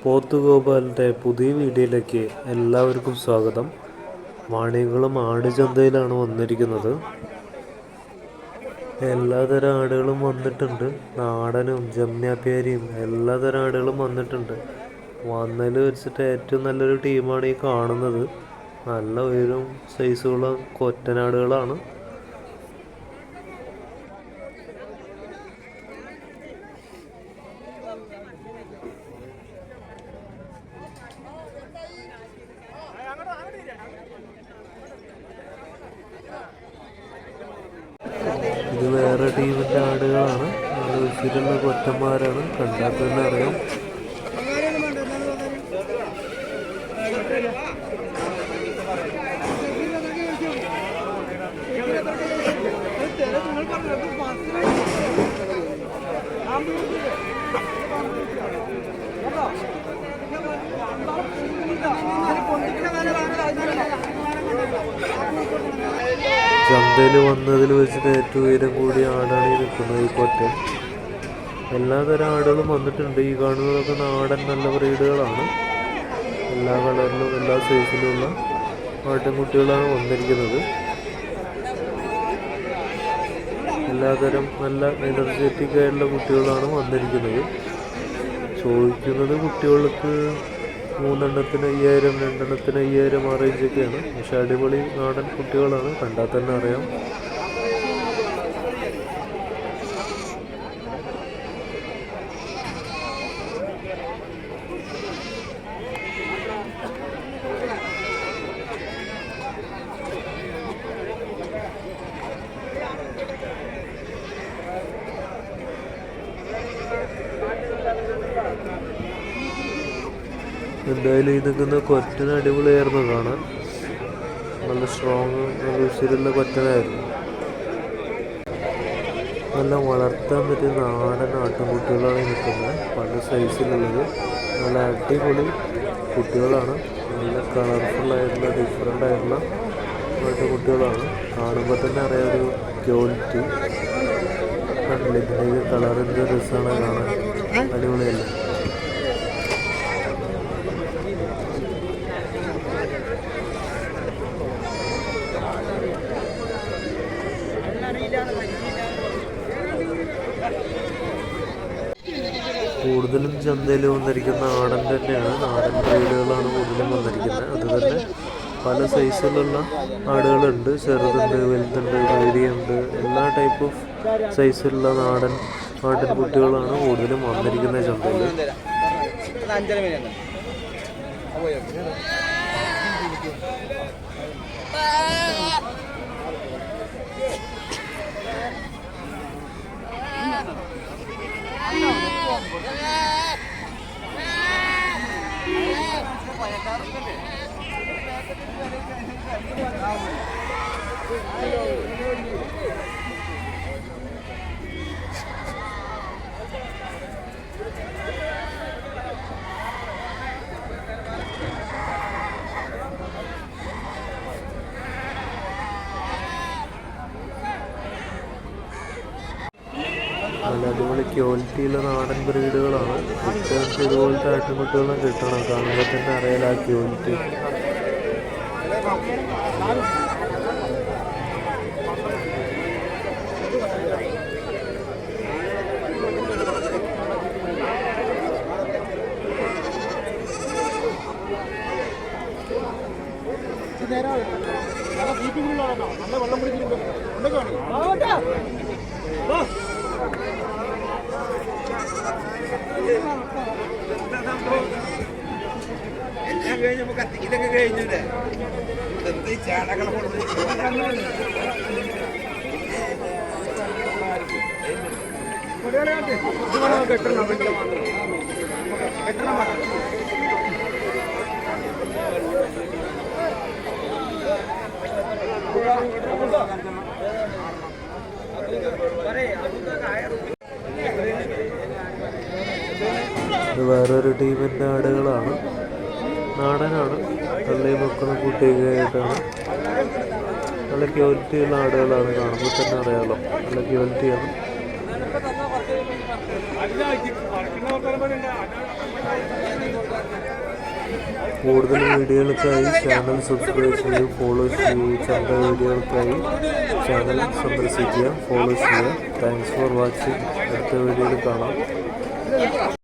പോത്തുഗോപാലിൻ്റെ പുതിയ വീഡിയോയിലേക്ക് എല്ലാവർക്കും സ്വാഗതം. വാണിയംകുളം ആടുചന്തയിലാണ് വന്നിരിക്കുന്നത്. എല്ലാതരം ആടുകളും വന്നിട്ടുണ്ട്. നാടനും ജംനാപ്യാരിയും എല്ലാതരം ആടുകളും വന്നിട്ടുണ്ട്. വന്നതിൽ വെച്ചിട്ട് ഏറ്റവും നല്ലൊരു ടീമാണ് ഈ കാണുന്നത്. നല്ല ഉയരും സൈസുള്ള കൊറ്റനാടുകളാണ്. ഇത് വേറെ ടീമിൻ്റെ ആടുകളാണ്. ഉച്ചിരുള്ള കൊറ്റന്മാരാണ്. കണ്ടാൽ തന്നെ അറിയാം. ചന്തയിൽ വന്നതിൽ വെച്ചിട്ട് ഏറ്റവും ഉയരം കൂടിയ ആടാണ് ഈ നിൽക്കുന്നത്, ഈ കൊറ്റൻ. എല്ലാതരം ആടുകളും വന്നിട്ടുണ്ട്. ഈ കാണുന്നതൊക്കെ നാടൻ നല്ല ബ്രീഡുകളാണ്. എല്ലാ കളറിലും എല്ലാ സൈസിലുമുള്ള ആട്ടിൻകുട്ടികളാണ് വന്നിരിക്കുന്നത്. എല്ലാതരം നല്ല എനർജറ്റിക് ആയിട്ടുള്ള കുട്ടികളാണ് വന്നിരിക്കുന്നത്. ചോദിക്കുന്നത് കുട്ടികൾക്ക് 3 എണ്ണത്തിന് 5000, 2 എണ്ണത്തിന് 5000 ആ റേഞ്ചൊക്കെയാണ്. പക്ഷെ അടിപൊളി നാടൻ കുട്ടികളാണ്. കണ്ടാൽ തന്നെ അറിയാം. എന്തായാലും ഈ നിൽക്കുന്ന കൊറ്റന് അടിപൊളിയായിരുന്നു കാണാൻ. നല്ല സ്ട്രോങ്, നല്ല ഉശിരുള്ള കൊറ്റനായിരുന്നു. നല്ല വളർത്താൻ പറ്റിയ നാടൻ ആട്ടിൻകുട്ടികളാണ് നിൽക്കുന്നത്. പല സൈസിലുള്ളത്. നല്ല അടിപൊളി കുട്ടികളാണ്. നല്ല കളർഫുള്ളായിട്ടുള്ള ഡിഫറെൻ്റ് ആയിട്ടുള്ള ആട്ടിൻകുട്ടികളാണ്. കാണുമ്പോൾ തന്നെ അറിയാം ഒരു ക്വാളിറ്റി. കണ്ടില്ല ഇതിൻ്റെ കളറിൻ്റെ രസമാണ് കാണാൻ. അടിപൊളിയല്ലേ? കൂടുതലും ചന്തയിൽ വന്നിരിക്കുന്ന നാടൻ തന്നെയാണ്. നാടൻ ബ്രീഡുകളാണ് കൂടുതലും വന്നിരിക്കുന്നത്. അതുതന്നെ പല സൈസിലുള്ള ആടുകളുണ്ട്. ചെറുതുണ്ട്, വലുതുണ്ട്, മീഡിയമുണ്ട്. എല്ലാ ടൈപ്പ് ഓഫ് സൈസിലുള്ള നാടൻ ആട്ടിൻകുട്ടികളാണ് കൂടുതലും വന്നിരിക്കുന്നത് ചന്തയിൽ. നല്ല അടിപൊളി ക്വാളിറ്റിയുള്ള നാടൻ ബ്രീഡുകളാണ്. കുട്ടികൾക്ക് ഇതുപോലത്തെ ആട്ടിൻകുട്ടികളും കിട്ടണം. കാണുമ്പോൾ തന്നെ അറിയാലോ ആ ക്വാളിറ്റി. നല്ല വെള്ളം പിടിച്ചിട്ടുണ്ട്. എല്ലാം കഴിഞ്ഞപ്പോ ഇതൊക്കെ കഴിഞ്ഞില്ലേ? ചാടകളെ ഇത് വേറൊരു ടീമിൻ്റെ ആടുകളാണ്. നാടനാണ്. തള്ളയും മക്കളും കുട്ടിയൊക്കെ ആയിട്ടാണ്. നല്ല ക്വാളിറ്റിയുള്ള ആടുകളാണ്. കാണുമ്പോൾ തന്നെ അറിയാമല്ലോ, നല്ല ക്വാളിറ്റിയാണ്. കൂടുതൽ വീഡിയോകൾക്കായി ചാനൽ സബ്സ്ക്രൈബ് ചെയ്യൂ, ഫോളോ ചെയ്യൂ. ചന്ത വീഡിയോകൾക്കായി ചാനൽ സന്ദർശിക്കുക, ഫോളോ ചെയ്യുക. Thanks for watching. അടുത്ത വീഡിയോയിൽ കാണാം.